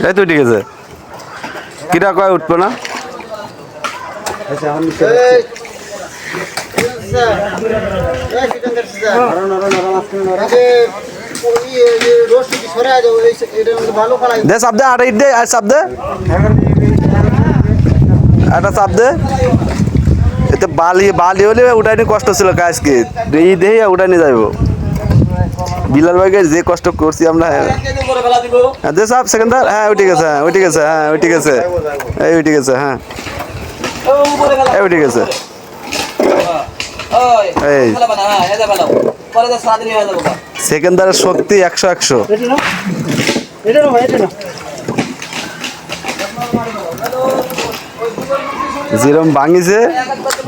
এই তো ঠিক আছে কিরা কয় উঠবো না দে চাপ দে আর ইট দে আর চাপ দে একটা চাপ দে এতে বালি হলে উঠাইনি কষ্ট ছিল আজকে এই দেহে উঠাইনি যাইব বিলাল ভাইকে যে কষ্ট করছি আমরা হ্যাঁ দে চাপ সেকেন্ডার হ্যাঁ ওই ঠিক আছে হ্যাঁ ওই ঠিক আছে হ্যাঁ ওই ঠিক আছে এই ওই ঠিক আছে হ্যাঁ এই ওই ঠিক আছে এই সেকেন্ডারের শক্তি 100 যেরকম ভাঙিছে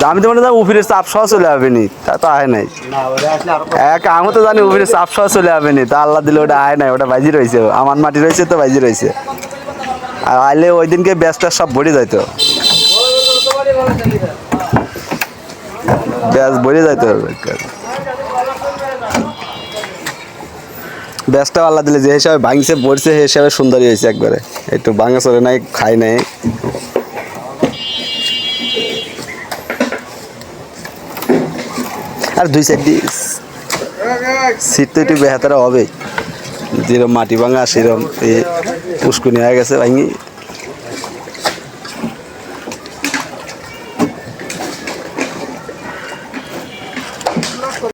আমি তো মনে হয় উফিরে চাপ সহ চলে যাবেনি তা তো আয় নাই আমি তো জানি উফিরে চাপ সহ চলে যাবেনি তা আল্লাহ দিলে ওটা আয় নাই ওটা বাইজি রয়েছে আমার মাটি রয়েছে তো বাইজি রয়েছে আর আইলে ওই দিনকে ব্যাসটা সব ভরে যাইতো ব্যাস ভরে যাইতো ব্যাসটাও আল্লাহ দিলে যে হিসাবে ভাঙছে ভরছে সে হিসাবে সুন্দরই হয়েছে একবারে একটু ভাঙা চলে নাই খাই নাই আর দুই সাইড সিট তো একটু বেহাতারা হবে যেরকম মাটি ভাঙা সেরকম এই পুষ্কুনি হয়ে গেছে ভাঙি